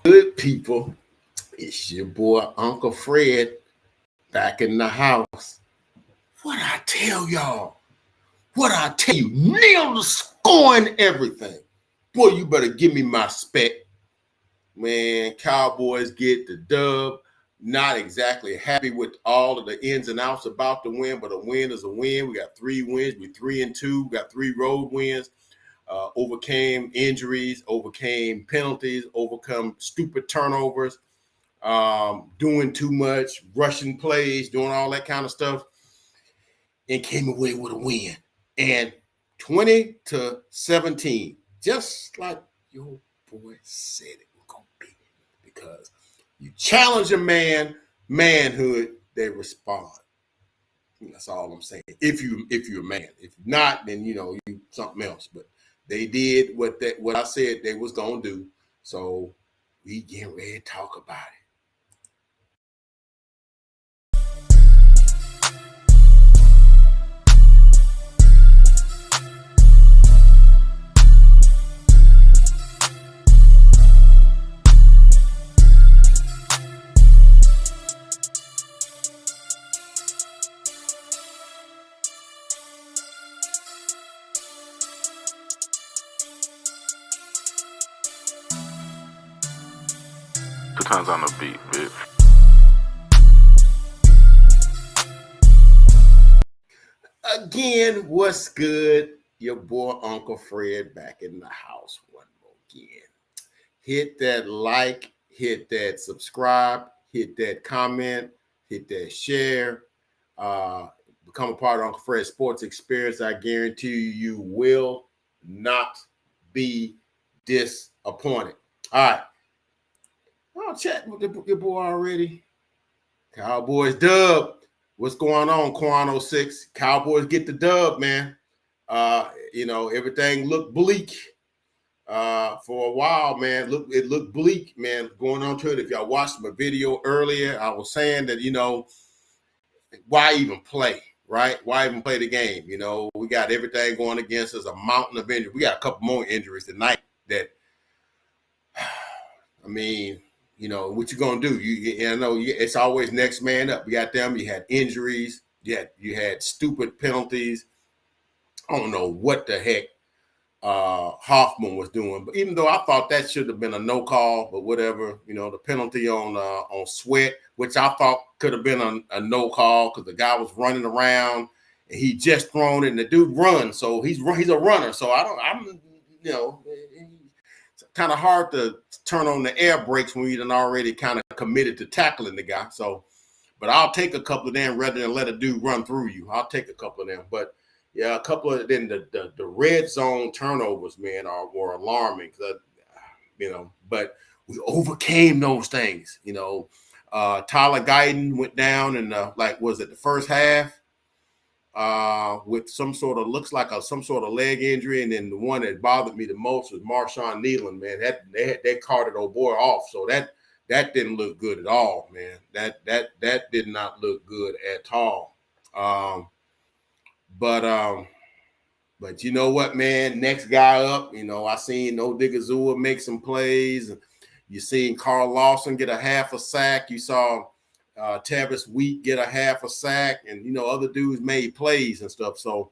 Good people, it's your boy Uncle Fred back in the house. What I tell y'all? What I tell you? Nail the score and everything. Boy, you better give me my spec. Man, Cowboys get the dub. Not exactly happy with all of the ins and outs about the win, but a win is a win. We got 3 wins. We're 3-2. We got 3 road wins. Overcame injuries, overcame penalties, overcome stupid turnovers, doing too much, rushing plays, doing all that kind of stuff, and came away with a win. And 20-17, just like your boy said it was going to be. Because you challenge a manhood, they respond. That's all I'm saying. If you're a man. If not, then you something else. But they did what I said they was gonna do. So we getting ready to talk about it. Two times on the beat, bitch. Again, what's good? Your boy Uncle Fred back in the house one more again. Hit that like, hit that subscribe, hit that comment, hit that share. Become a part of Uncle Fred's sports experience. I guarantee you will not be disappointed. All right. I'll chat with your boy already. Cowboys dub. What's going on, Quano 6? Cowboys get the dub, man. Everything looked bleak for a while, man. It looked bleak, man, going on to it. If y'all watched my video earlier, I was saying that, why even play, right? Why even play the game? We got everything going against us, a mountain of injuries. We got a couple more injuries tonight that, what you gonna do? It's always next man up. We got them. You had injuries. You had stupid penalties. I don't know what the heck Hoffman was doing, but even though I thought that should have been a no call, but whatever. The penalty on Sweat, which I thought could have been a no call because the guy was running around and he just thrown it, and the dude runs, so he's a runner. So it's kind of hard to turn on the air brakes when you done already kind of committed to tackling the guy. So, but I'll take a couple of them rather than let a dude run through you. I'll take a couple of them. But yeah, a couple of then the red zone turnovers, man, were alarming. But we overcame those things. Tyler Guyton went down in was it the first half? With some sort of some sort of leg injury, and then the one that bothered me the most was Marshawn Nealon, man. They carted old boy off, so that didn't look good at all, man. That did not look good at all. But you know what, man? Next guy up, I seen No Digazua make some plays. You seen Carl Lawson get a half a sack. You saw Tavis Wheat get a half a sack, and other dudes made plays and stuff. So,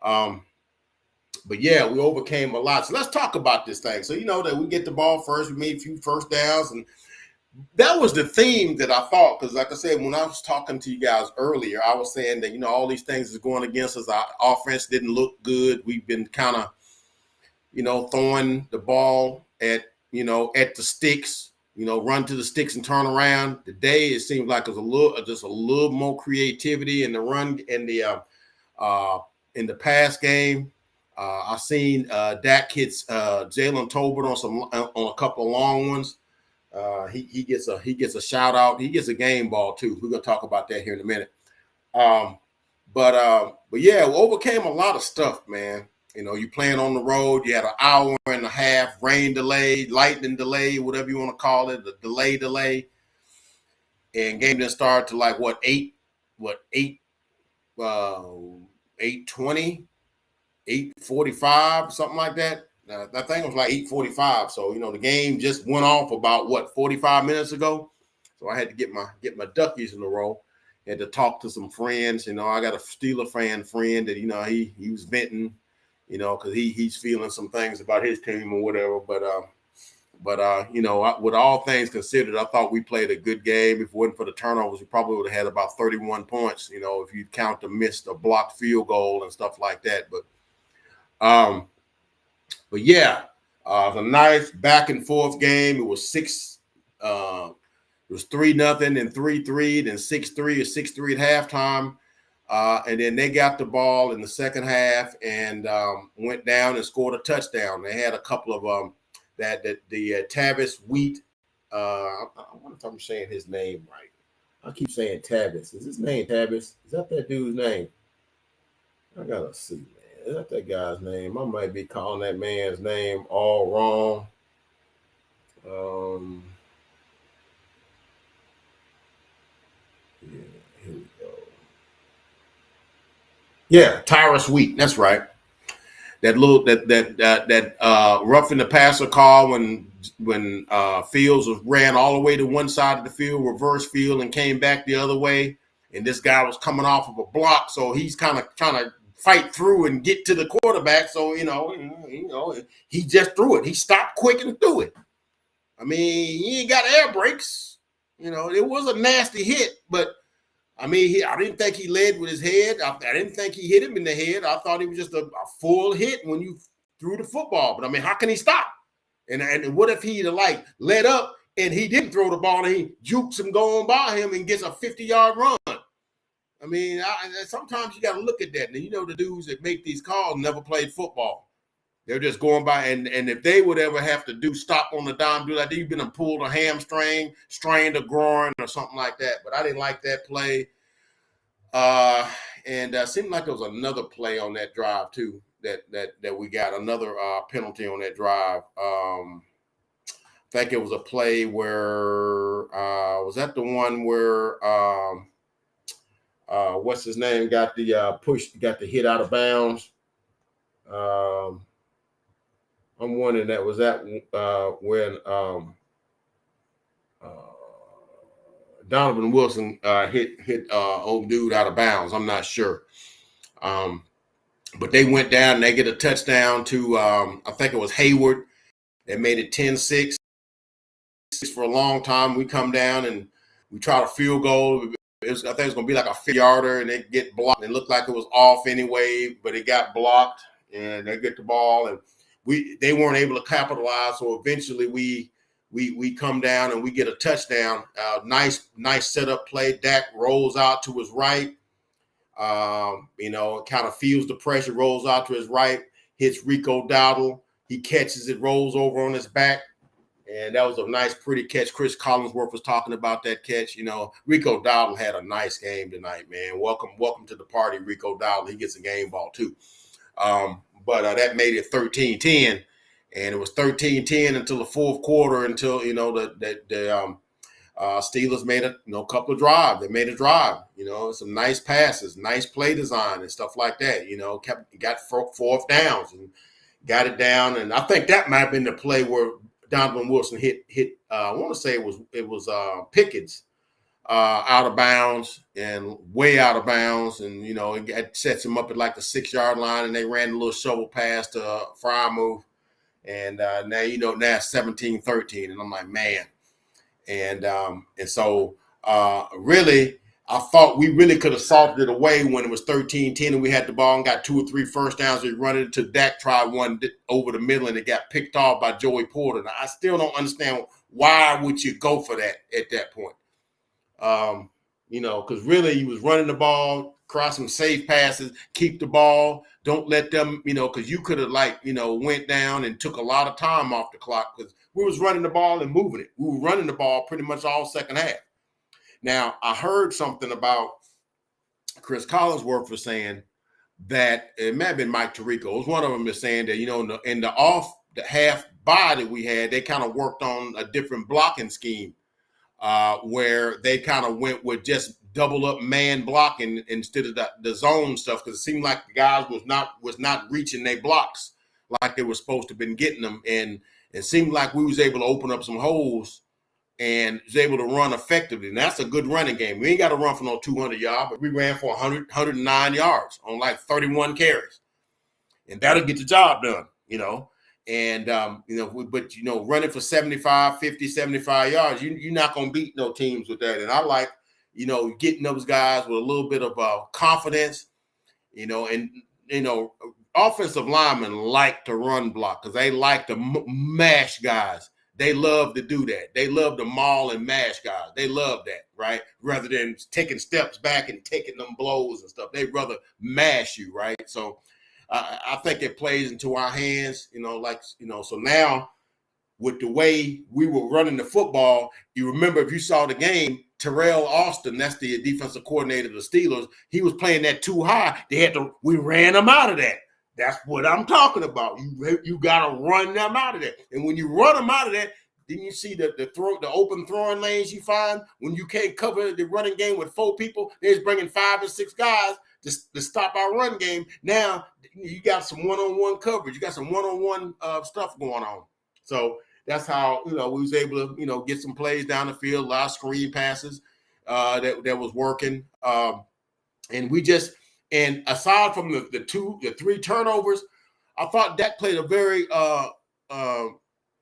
but yeah, we overcame a lot. So let's talk about this thing. So that we get the ball first, we made a few first downs, and that was the theme that I thought. Because like I said, when I was talking to you guys earlier, I was saying that all these things is going against us. Our offense didn't look good. We've been kind of throwing the ball at the sticks. Run to the sticks and turn around. Today, it seemed like it was a little more creativity in the run and in the past game. I seen Dak hits Jalen Tolbert on a couple of long ones. He gets a shout out. He gets a game ball too. We're gonna talk about that here in a minute. But yeah, we overcame a lot of stuff, man. You know, you playing on the road. You had an hour and a half rain delay, lightning delay, whatever you want to call it, the delay, and game didn't start to like 8:20, 8:45, something like that. I think it was like 8:45. So you know, the game just went off about 45 minutes ago. So I had to get my duckies in a row. Had to talk to some friends. You know, I got a Steeler fan friend that, you know, he was venting, you know, because he's feeling some things about his team or whatever. But you know, with all things considered, I thought we played a good game. If it wasn't for the turnovers, we probably would have had about 31 points, you know, if you count the missed or blocked field goal and stuff like that. But yeah, it was a nice back and forth game. It was 3-0, then 3-3, then 6-3 or 6-3 at halftime. And then they got the ball in the second half and went down and scored a touchdown. They had a couple of the Tavis Wheat. I wonder if I'm saying his name right. I keep saying Tavis. Is his name Tavis? Is that dude's name? I gotta see, man. Is that guy's name? I might be calling that man's name all wrong. Yeah, here we go. Yeah, Tyrus Wheat. That's right. That roughing the passer call when Fields ran all the way to one side of the field, reverse field, and came back the other way, and this guy was coming off of a block, so he's kind of trying to fight through and get to the quarterback. So you know, he just threw it. He stopped quick and threw it. I mean, he ain't got air brakes. You know, it was a nasty hit, but I mean, I didn't think he led with his head. I didn't think he hit him in the head. I thought he was just a full hit when you threw the football. But I mean, how can he stop? And what if he'd have let up and he didn't throw the ball and he jukes him going by him and gets a 50-yard run? I mean, sometimes you got to look at that. And you know, the dudes that make these calls never played football. They're just going by. And if they would ever have to stop on the dime, do like you've been pulled a hamstring, strained a groin or something like that. But I didn't like that play. And seemed like there was another play on that drive too that we got another penalty on that drive. I think it was a play where was that the one where what's his name got the got the hit out of bounds. I'm wondering when Donovan Wilson hit old dude out of bounds. I'm not sure. But they went down and they get a touchdown to I think it was Hayward. They made it 10-6 for a long time. We come down and we try to field goal. I think it was going to be like a 50-yarder, and it get blocked. It looked like it was off anyway, but it got blocked, and they get the ball, and they weren't able to capitalize. So eventually we come down and we get a touchdown. Nice setup play. Dak rolls out to his right. You know, kind of feels the pressure, rolls out to his right, hits Rico Dowdle. He catches it, rolls over on his back. And that was a nice, pretty catch. Chris Collinsworth was talking about that catch. You know, Rico Dowdle had a nice game tonight, man. Welcome to the party, Rico Dowdle. He gets a game ball too. But that made it 13-10. And it was 13-10 until the fourth quarter, until, you know, the Steelers made a couple of drives. They made a drive, you know, some nice passes, nice play design and stuff like that. You know, got fourth downs and got it down. And I think that might have been the play where Donovan Wilson hit. I want to say it was Pickens out of bounds and way out of bounds, and you know it sets him up at like the 6-yard line, and they ran a little shovel pass to Frymouth, and now now it's 17-13, and I'm like, man. And so really, I thought we really could have salted it away when it was 13-10 and we had the ball and got 2 or 3 first downs. We run it until Dak tried one over the middle and it got picked off by Joey Porter. Now, I still don't understand why would you go for that at that point. You know, because really he was running the ball. cross some safe passes, keep the ball. Don't let them, because you could have went down and took a lot of time off the clock because we was running the ball and moving it. We were running the ball pretty much all second half. Now, I heard something about Chris Collinsworth was saying that it may have been Mike Tirico. It was one of them is saying that, in the off the half bye that we had, they kind of worked on a different blocking scheme where they kind of went with just double up man blocking instead of the zone stuff because it seemed like the guys was not reaching their blocks like they were supposed to have been getting them. And it seemed like we was able to open up some holes and was able to run effectively. And that's a good running game. We ain't got to run for no 200 yards, but we ran for 109 yards on like 31 carries. And that'll get the job done, And, running for 75, 50, 75 yards, you're not going to beat no teams with that. And I like, getting those guys with a little bit of confidence, offensive linemen like to run block because they like to mash guys. They love to do that. They love to maul and mash guys. They love that, right? Rather than taking steps back and taking them blows and stuff. They'd rather mash you, right? So I think it plays into our hands, so now with the way we were running the football, you remember if you saw the game, Terrell Austin, that's the defensive coordinator of the Steelers, he was playing that too high. We ran him out of that. That's what I'm talking about. You got to run them out of that. And when you run them out of that, then you see the open throwing lanes you find when you can't cover the running game with 4 people, they're just bringing 5 or 6 guys to stop our run game. Now you got some one-on-one coverage. You got some one-on-one stuff going on. So that's how, we was able to, get some plays down the field, a lot of screen passes that was working. And aside from the 3 turnovers, I thought Dak played a very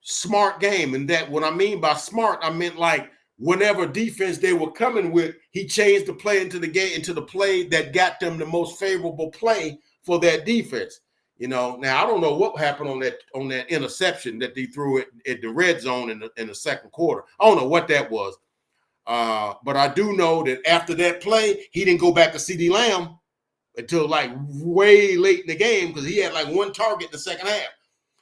smart game. And that what I mean by smart, I meant like whenever defense they were coming with, he changed the play into the play that got them the most favorable play for that defense. Now I don't know what happened on that interception that they threw at the red zone in the second quarter. I don't know what that was. But I do know that after that play, he didn't go back to CD Lamb until like way late in the game because he had like 1 target in the second half.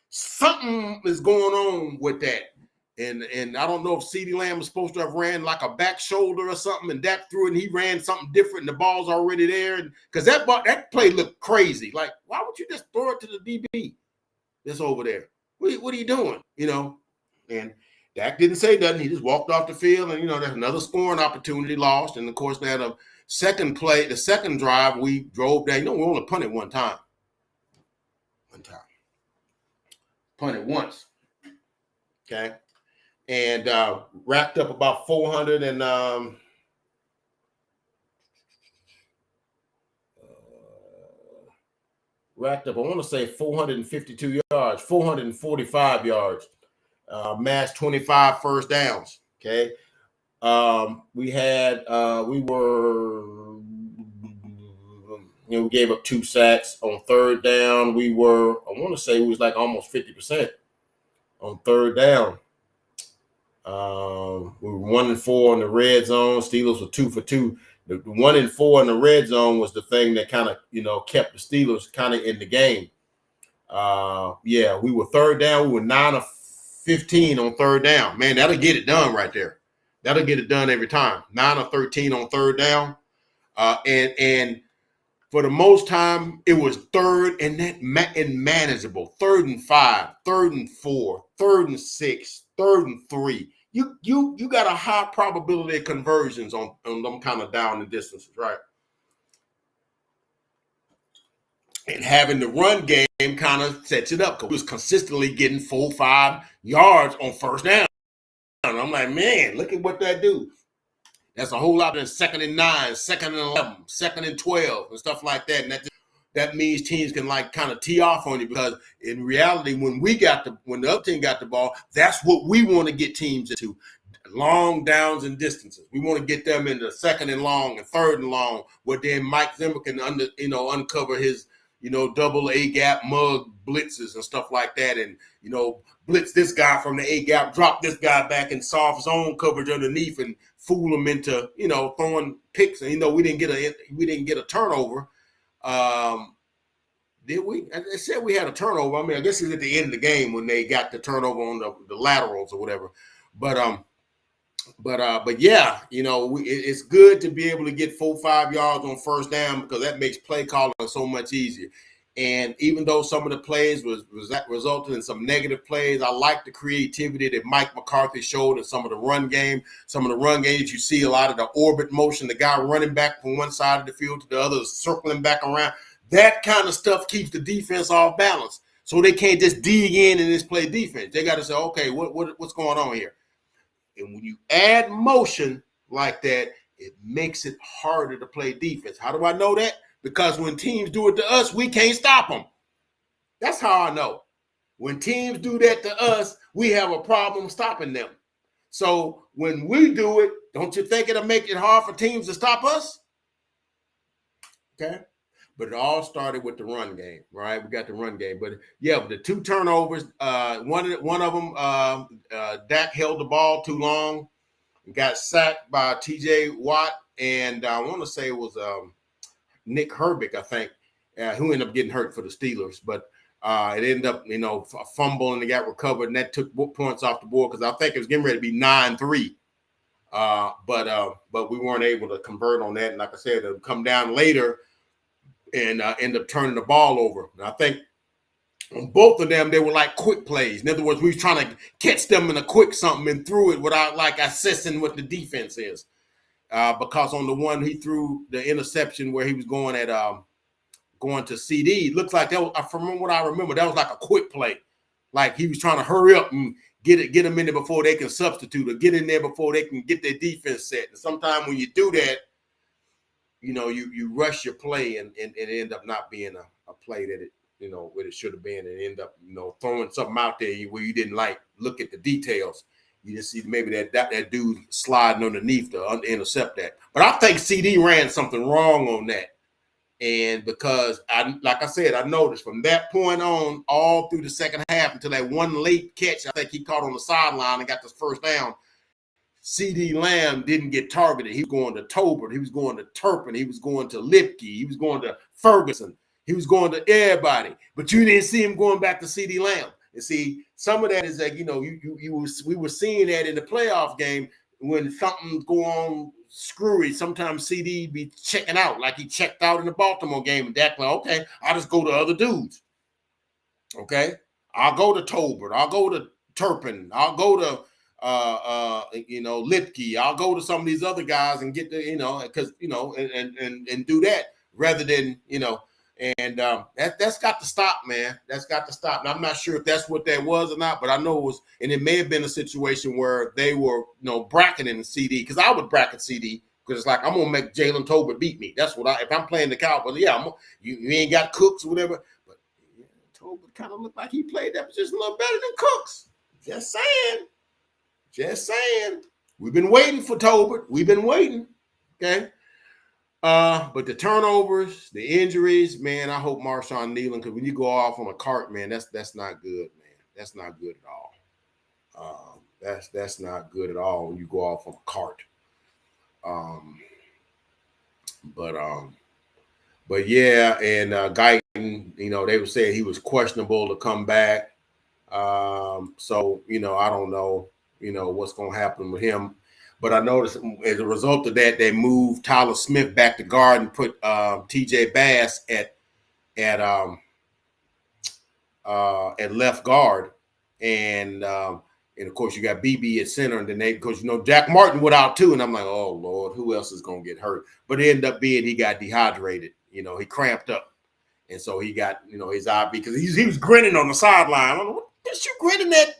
Something is going on with that. And I don't know if CeeDee Lamb was supposed to have ran like a back shoulder or something, and Dak threw it and he ran something different and the ball's already there. Because that play looked crazy. Like, why would you just throw it to the DB that's over there? What are you doing? And Dak didn't say nothing. He just walked off the field and, there's another scoring opportunity lost. And, of course, they had a second play, the second drive, we drove down. We only punted one time. Punted once. Okay. And racked up about 400 and racked up, I want to say 452 yards, 445 yards, massed 25 first downs. Okay. We gave up 2 sacks on third down. I want to say it was like almost 50% on third down. We were 1-4 in the red zone. Steelers were 2 for 2. The 1-4 in the red zone was the thing that kind of, kept the Steelers kind of in the game. We were third down. We were 9 of 15 on third down. Man, that'll get it done right there. That'll get it done every time. 9 of 13 on third down. And for the most time, it was third and manageable. 3rd and 5, 3rd and 4, 3rd and 6, 3rd and 3. You got a high probability of conversions on them kind of down and distances, right? And having the run game kind of sets it up because we was consistently getting 4-5 yards on first down. And I'm like, man, look at what that do. That's a whole lot in 2nd and 9, 2nd and 11, 2nd and 12, and stuff like that. And that means teams can like kind of tee off on you because in reality, when the other team got the ball, that's what we want to get teams into. Long downs and distances. We want to get them into 2nd and long and 3rd and long, where then Mike Zimmer can uncover his double A gap mug blitzes and stuff like that, and blitz this guy from the A gap, drop this guy back in soft zone coverage underneath, and fool him into throwing picks. And we didn't get a turnover. Did we? I said we had a turnover. I mean, I guess it's at the end of the game when they got the turnover on the laterals or whatever. But yeah, it's good to be able to get 4-5 yards on first down, because that makes play calling so much easier. And even though some of the plays resulted in some negative plays, I like the creativity that Mike McCarthy showed in some of the run game. Some of the run games, you see a lot of the orbit motion, the guy running back from one side of the field to the other, circling back around. That kind of stuff keeps the defense off balance. So they can't just dig in and just play defense. They got to say, okay, what's going on here? And when you add motion like that, it makes it harder to play defense. How do I know that? Because when teams do it to us, we can't stop them. That's how I know. When teams do that to us, we have a problem stopping them. So when we do it, don't you think it'll make it hard for teams to stop us? Okay. But it all started with the run game, right? We got the run game. But yeah, the 2 turnovers, one of them, Dak held the ball too long and got sacked by TJ Watt. And I want to say it was Nick Herbig, I think, who ended up getting hurt for the Steelers. But it ended up, a fumble, and it got recovered, and that took points off the board, because I think it was getting ready to be 9-3. But we weren't able to convert on that. And like I said, it'll come down later and end up turning the ball over. And I think on both of them, they were like quick plays. In other words, we were trying to catch them in a quick something and threw it without like assessing what the defense is. Because on the one, he threw the interception where he was going to CD. It looks like that was, from what I remember, that was like a quick play. Like he was trying to hurry up and get them in there before they can substitute, or get in there before they can get their defense set. And sometimes when you do that, you rush your play and it end up not being a play that what it should have been, and end up throwing something out there where you didn't look at the details. You just see maybe that dude sliding underneath to intercept that. But I think CD ran something wrong on that. And because like I said, I noticed from that point on all through the second half until that one late catch I think he caught on the sideline and got the first down, CD Lamb didn't get targeted. He was going to Tolbert. He was going to Turpin. He was going to Lipke. He was going to Ferguson. He was going to everybody. But you didn't see him going back to CD Lamb. And see, some of that is like, we were seeing that in the playoff game when something go on screwy. Sometimes CD be checking out, like he checked out in the Baltimore game. And Dak like, okay, I'll just go to other dudes. Okay? I'll go to Tolbert. I'll go to Turpin. I'll go to Lipke. I'll go to some of these other guys and get the, because and do that rather than that's got to stop, man. That's got to stop. And I'm not sure if that's what that was or not, but I know it was, and it may have been a situation where they were bracketing the CD, because I would bracket CD because it's like I'm gonna make Jalen Tolbert beat me. That's what if I'm playing the Cowboys. Yeah, you ain't got Cooks or whatever, but Tolbert kind of looked like he played that position a little better than Cooks. Just saying. We've been waiting for Tolbert. We've been waiting. Okay. But the turnovers, the injuries, man, I hope Marshawn Kneeland, because when you go off on a cart, man, that's not good, man. That's not good at all. That's not good at all when you go off on a cart. But yeah, and Guyton, they were saying he was questionable to come back. So, I don't know, what's going to happen with him. But I noticed as a result of that, they moved Tyler Smith back to guard and put TJ Bass at left guard. And of course, you got BB at center. And then because, Jack Martin went out too. And I'm like, oh, Lord, who else is going to get hurt? But it ended up being he got dehydrated. He cramped up. And so he got, his IV, because he was grinning on the sideline. I don't know, what is you grinning at,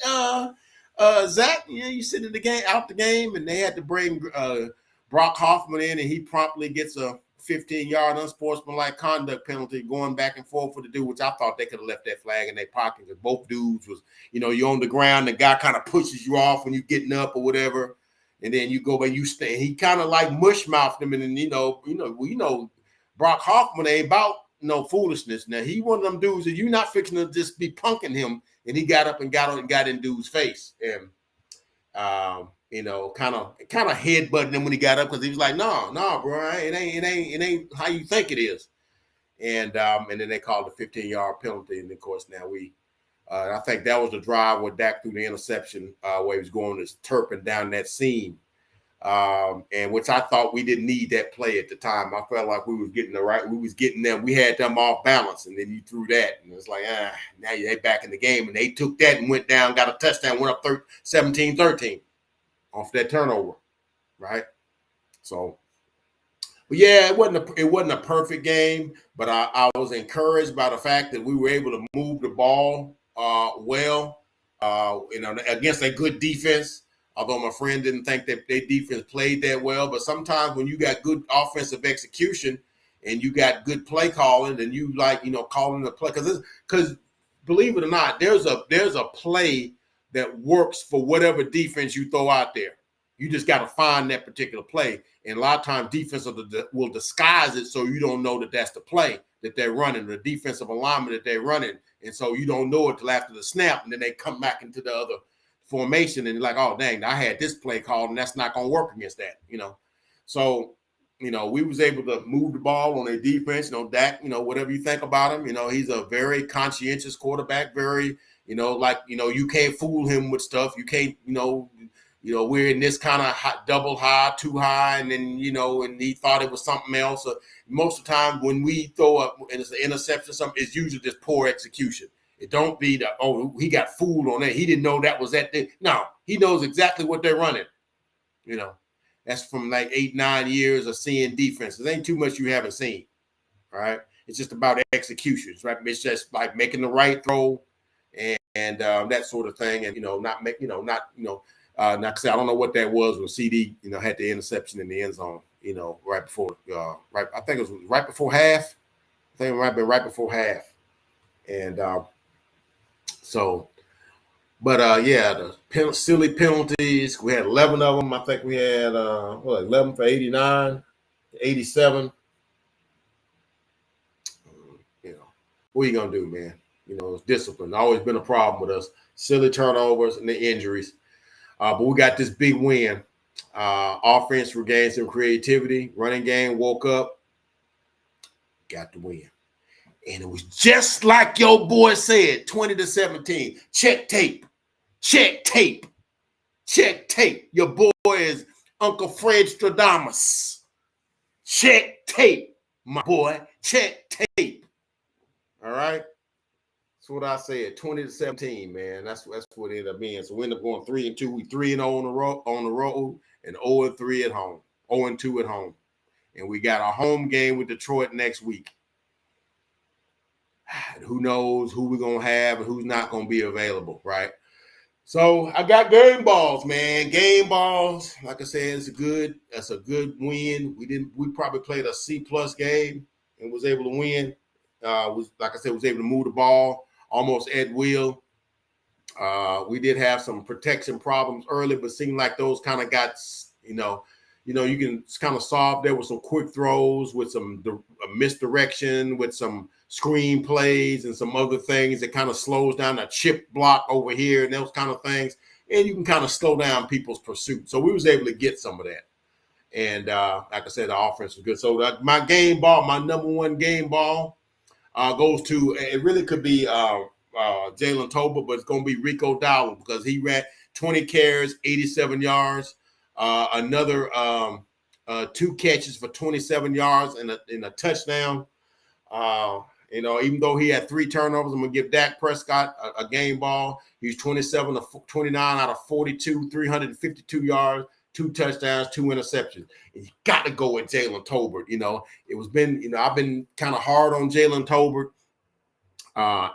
Zach? You sitting in the game, out the game, and they had to bring Brock Hoffman in, and he promptly gets a 15-yard unsportsmanlike conduct penalty going back and forth with the dude, which I thought they could have left that flag in their pocket, because both dudes was, you're on the ground, the guy kind of pushes you off when you're getting up or whatever, and then you go, but you stay. He kind of like mush-mouthed him, and then, Brock Hoffman ain't about no foolishness. Now he one of them dudes that you're not fixing to just be punking him. And he got up and got on and got in dude's face, and kind of headbutting him when he got up because he was like, no, bro, it ain't how you think it is. And then they called a 15-yard penalty, and of course now I think that was the drive where Dak threw the interception where he was going to turping down that seam. And which I thought we didn't need that play at the time. I felt like we was getting them. We had them off balance, and then you threw that, and it's like, now they back in the game, and they took that and went down, got a touchdown, went up 17-13 off that turnover, right? So, but yeah, it wasn't a perfect game, but I was encouraged by the fact that we were able to move the ball well, against a good defense. Although my friend didn't think that their defense played that well, but sometimes when you got good offensive execution and you got good play calling, and you calling the play, because believe it or not, there's a play that works for whatever defense you throw out there. You just got to find that particular play, and a lot of times defense will disguise it so you don't know that that's the play that they're running, the defensive alignment that they're running, and so you don't know it till after the snap, and then they come back into the other formation, and you're like, oh dang, I had this play called, and that's not going to work against that, So, we was able to move the ball on their defense. Dak, whatever you think about him, he's a very conscientious quarterback. Very, you can't fool him with stuff. You can't, we're in this kind of double high, too high, and then and he thought it was something else. Most of the time, when we throw up and it's an interception, something, it's usually just poor execution. It don't be he got fooled on that. He didn't know that was that thing. No, he knows exactly what they're running. That's from like 8-9 years of seeing defenses. Ain't too much you haven't seen. All right. It's just about executions, right? It's just like making the right throw and that sort of thing. And, not because I don't know what that was when CD, had the interception in the end zone, right before, I think it was right before half. I think it might have been right before half. And, the silly penalties, we had 11 of them. I think we had 11 for 89, 87. What are you going to do, man? It's discipline. Always been a problem with us. Silly turnovers and the injuries. But we got this big win. Offense regained some creativity. Running game woke up. Got the win. And it was just like your boy said, 20-17. Check tape. Check tape. Check tape. Your boy is Uncle Fred Stradamus. Check tape, my boy. Check tape. All right? That's what I said. 20-17, man. That's what it ended up being. So we ended up going 3-2. We 3-0 on the road and 0-3 at home. 0-2 at home. And we got a home game with Detroit next week. Who knows who we're going to have and who's not going to be available, right? So I got game balls, man. Game balls. Like I said, that's a good win. We probably played a C+ game and was able to win. Was able to move the ball almost at will. We did have some protection problems early, but seemed like those kind of got, you can kind of solve there with some quick throws, with some misdirection, with some screen plays and some other things that kind of slows down a chip block over here and those kind of things. And you can kind of slow down people's pursuit. So we was able to get some of that. And like I said, the offense was good. So my game ball, my number one game ball goes to, it really could be Jalen Tolbert, but it's going to be Rico Dowdle because he ran 20 carries, 87 yards. Another 2 catches for 27 yards and a touchdown. Even though he had 3 turnovers, I'm going to give Dak Prescott a game ball. He's 27 of 29 out of 42, 352 yards, 2 touchdowns, 2 interceptions. And you got to go with Jalen Tolbert. I've been kind of hard on Jalen Tolbert.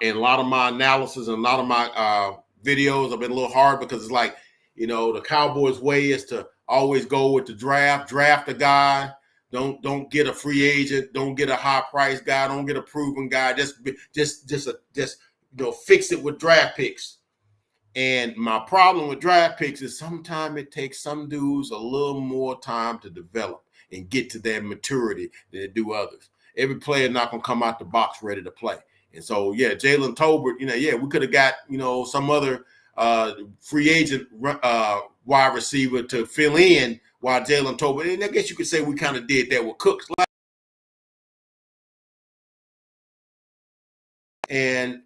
And a lot of my analysis and a lot of my videos have been a little hard because it's like, the Cowboys' way is to always go with the draft a guy. Don't get a free agent. Don't get a high price guy. Don't get a proven guy. Just fix it with draft picks. And my problem with draft picks is sometimes it takes some dudes a little more time to develop and get to their maturity than it do others. every player not going to come out the box ready to play. And so, yeah, Jalen Tolbert, we could have got, some other free agent wide receiver to fill in while Jalen Tolbert. And I guess you could say we kind of did that with Cooks. And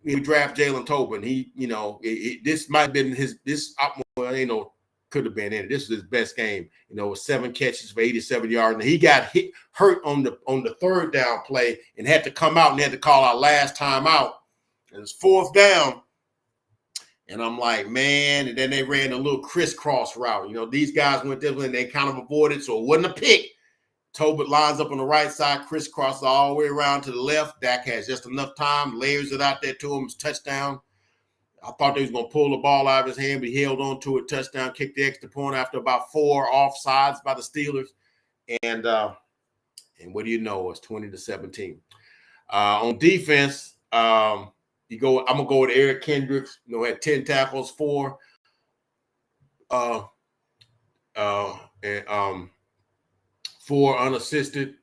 we draft Jalen Tolbert. And he, this might have been could have been in it. This was his best game. 7 catches for 87 yards. And he got hurt on the third down play and had to come out and had to call our last time out. And it's 4th down. And I'm like, man, and then they ran a little crisscross route. These guys went this way and they kind of avoided, so it wasn't a pick. Tolbert lines up on the right side, crisscrosses all the way around to the left. Dak has just enough time, layers it out there to him, it's touchdown. I thought they was going to pull the ball out of his hand, but he held on to it, touchdown, kicked the extra point after about 4 offsides by the Steelers. And what do you know? It's 20-17. On defense, I'm going to go with Eric Kendricks, had 10 tackles, 4 unassisted,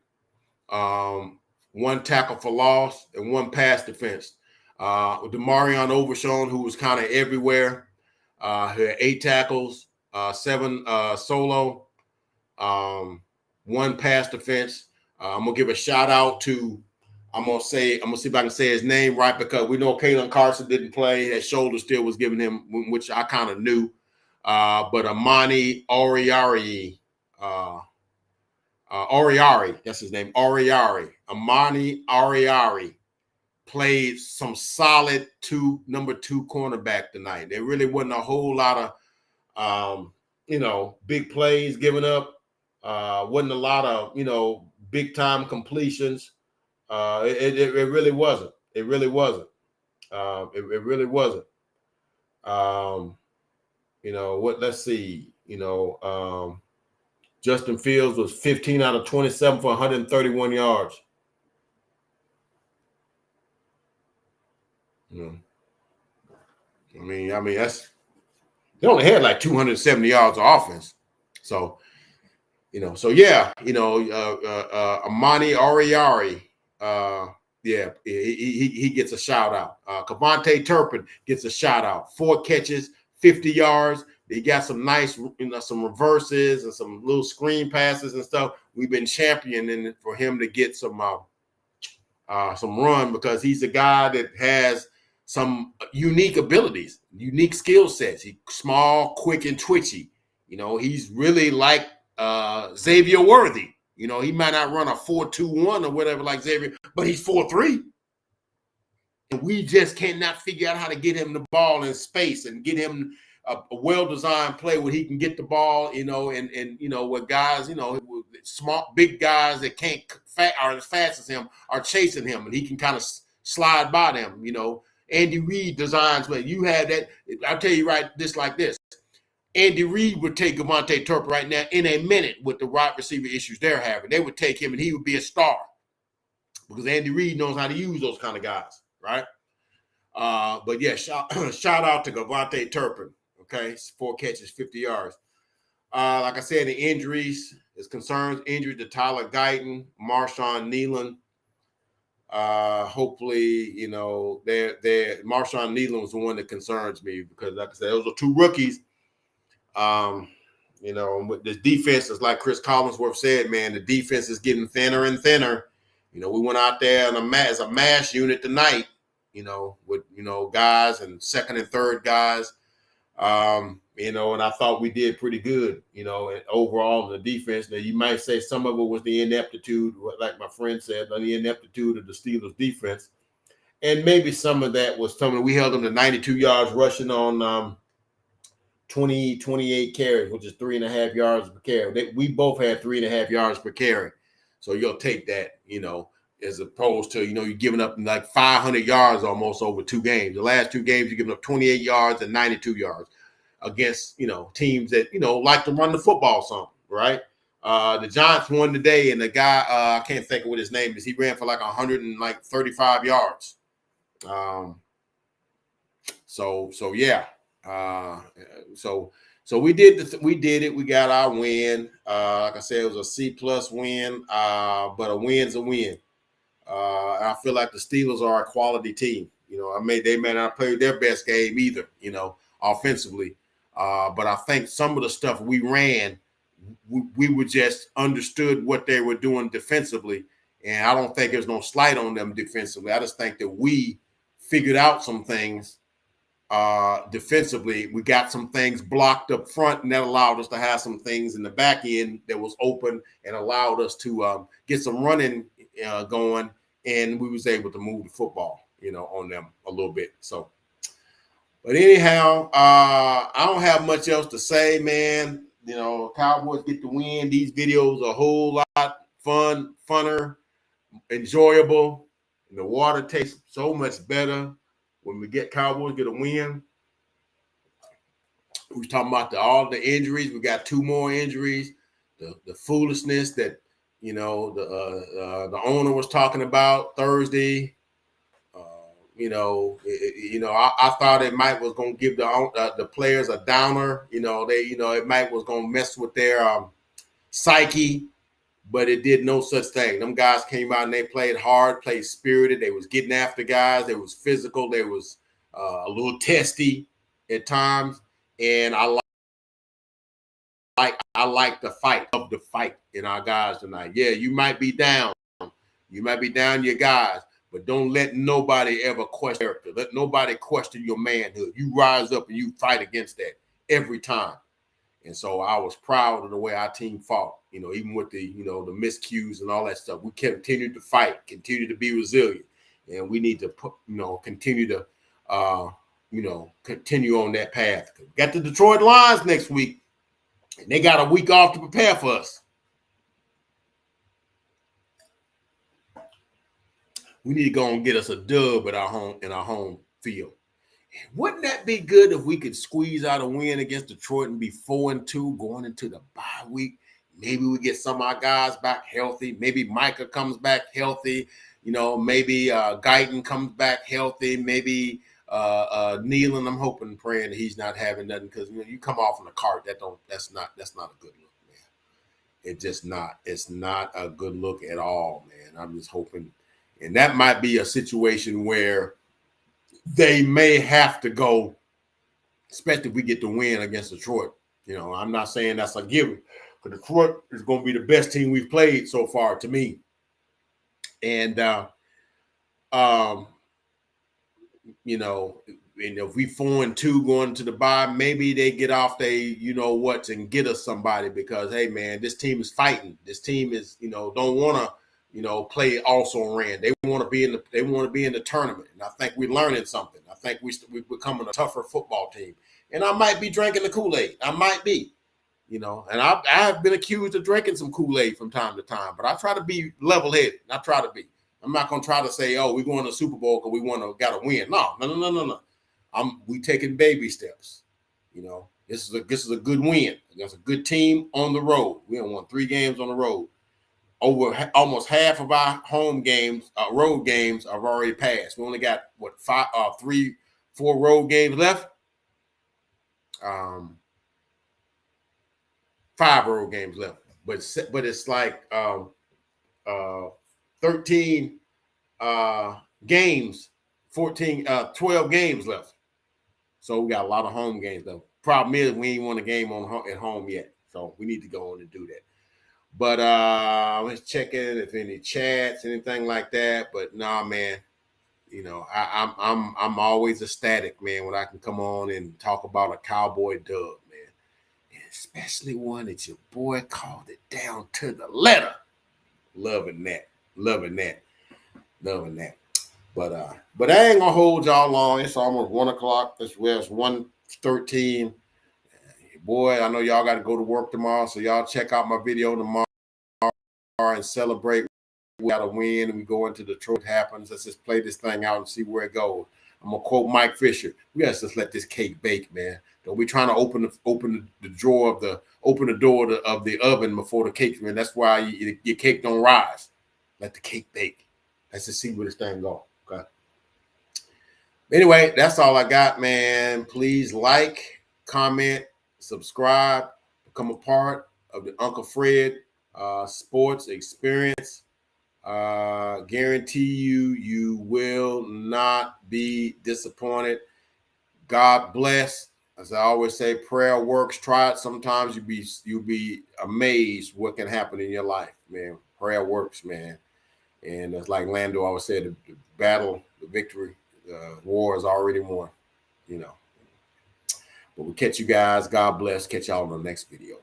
1 tackle for loss, and 1 pass defense. DeMarion Overshown, who was kind of everywhere, had 8 tackles, 7 solo, 1 pass defense. I'm gonna give a shout out to. I'm gonna see if I can say his name right, because we know Kalen Carson didn't play. That shoulder still was giving him, which I kind of knew. But Amani Oriari, that's his name, Oriari. Amani Oriari played some solid number 2 cornerback tonight. There really wasn't a whole lot of, big plays given up. Wasn't a lot of, big time completions. It really wasn't. It really wasn't. It really wasn't. Let's see. Justin Fields was 15 out of 27 for 131 yards. I mean, that's, they only had like 270 yards of offense. So, Amani Oriari, he gets a shout out. Kavontae Turpin gets a shout out. 4 catches, 50 yards. He got some nice, some reverses and some little screen passes and stuff. We've been championing for him to get some run, because he's a guy that has some unique abilities, unique skill sets. He's small, quick, and twitchy. He's really like Xavier Worthy. He might not run a 4.21 or whatever like Xavier, but he's 4.3. And we just cannot figure out how to get him the ball in space and get him a well-designed play where he can get the ball, with guys, smart, big guys that are as fast as him are chasing him, and he can kind of slide by them. Andy Reid designs where you have that. I'll tell you like this. Andy Reid would take Kavontae Turpin right now in a minute with the wide receiver issues they're having. They would take him and he would be a star, because Andy Reid knows how to use those kind of guys, right? But yeah, shout out to Kavontae Turpin. Okay, 4 catches, 50 yards. Like I said, the injuries is concerns. Injury to Tyler Guyton, Marshawn Nealon. Hopefully, Marshawn Nealon was the one that concerns me, because, like I said, those are 2 rookies. With this defense, is like Chris Collinsworth said, man, the defense is getting thinner and thinner. We went out there as a mass unit tonight, with, guys and second and third guys. And I thought we did pretty good, and overall in the defense. Now, you might say some of it was the ineptitude, like my friend said, the ineptitude of the Steelers defense. And maybe some of that was something. We held them to 92 yards rushing on 28 carries, which is 3.5 yards per carry. We both had 3.5 yards per carry. So you'll take that, as opposed to, you're giving up like 500 yards almost over 2 games. The last 2 games, you're giving up 28 yards and 92 yards against, teams that, like to run the football some, right? The Giants won today, and the guy, I can't think of what his name is. He ran for like 135 yards. So yeah. So we did it. We got our win. Like I said, it was a C+ win, but a win's a win. I feel like the Steelers are a quality team. They may not play their best game either, offensively. But I think some of the stuff we ran, we were just understood what they were doing defensively. And I don't think there's no slight on them defensively. I just think that we figured out some things defensively. We got some things blocked up front, and that allowed us to have some things in the back end that was open and allowed us to get some running going, and we was able to move the football, on them a little bit. So, but anyhow, I don't have much else to say, man. Cowboys get the win. These videos are a whole lot funner, enjoyable, and the water tastes so much better when we get Cowboys get a win. We was talking about all the injuries. We got 2 more injuries. The foolishness that the owner was talking about Thursday. I thought it might was going to give the players a downer. It might was going to mess with their psyche, but it did no such thing. Them guys came out and they played hard, played spirited. They was getting after guys. They was physical. They was a little testy at times, and I like the fight in our guys tonight. Yeah, you might be down. You might be down your guys, but don't let nobody ever question character. Let nobody question your manhood. You rise up and you fight against that every time. And so I was proud of the way our team fought, even with the miscues and all that stuff. We continued to fight, continue to be resilient. And we need to continue to continue on that path. Got the Detroit Lions next week, and they got a week off to prepare for us. We need to go and get us a dub in our home field. Wouldn't that be good if we could squeeze out a win against Detroit and be 4-2 going into the bye week? Maybe we get some of our guys back healthy. Maybe Micah comes back healthy. Maybe Guyton comes back healthy. Maybe Nealon, I'm hoping, praying that he's not having nothing, because you come off on the cart. That's not a good look, man. It's not a good look at all, man. I'm just hoping, and that might be a situation where they may have to go, especially if we get the win against Detroit. I'm not saying that's a given, but Detroit is going to be the best team we've played so far to me. And, if we 4-2 going to the bye, maybe they get off and get us somebody, because, hey, man, this team is fighting. This team is, don't want to, play also ran. They want to be in the tournament. And I think we're learning something. I think we're becoming a tougher football team. And I might be drinking the Kool-Aid. I might be, and I've been accused of drinking some Kool-Aid from time to time, but I try to be level-headed. I try to be. I'm not going to try to say, oh, we're going to the Super Bowl because we got to win. No. We taking baby steps. This is a good win. That's a good team on the road. We have won 3 games on the road. Over almost half of our home games, road games, have already passed. We only got 4 road games left. 5 road games left, but it's like 13 games, 12 games left. So we got a lot of home games though. Problem is we ain't won a game at home yet, so we need to go on and do that. But let's check in if any chats, anything like that. But nah, man, I'm always ecstatic, man, when I can come on and talk about a Cowboy dub, man, and especially one that your boy called it down to the letter. Loving that. But I ain't gonna hold y'all long. It's almost 1:00. It's 1:13. Boy, I know y'all got to go to work tomorrow, so y'all check out my video tomorrow and celebrate. We got a win, and we go into Detroit. Happens. Let's just play this thing out and see where it goes. I'm gonna quote Mike Fisher. We gotta just let this cake bake, man. Don't be trying to open the door of the oven before the cake, man. That's why your cake don't rise. Let the cake bake. Let's just see where this thing goes. Okay. Anyway, that's all I got, man. Please like, comment, subscribe, become a part of the Uncle Fred Sports Experience. Guarantee you will not be disappointed. God bless. As I always say, prayer works. Try it. Sometimes you'll be amazed what can happen in your life, man. Prayer works, man. And it's like Lando always said, the battle, the victory, the war is already won, you know. But we'll catch you guys. God bless. Catch y'all in the next video.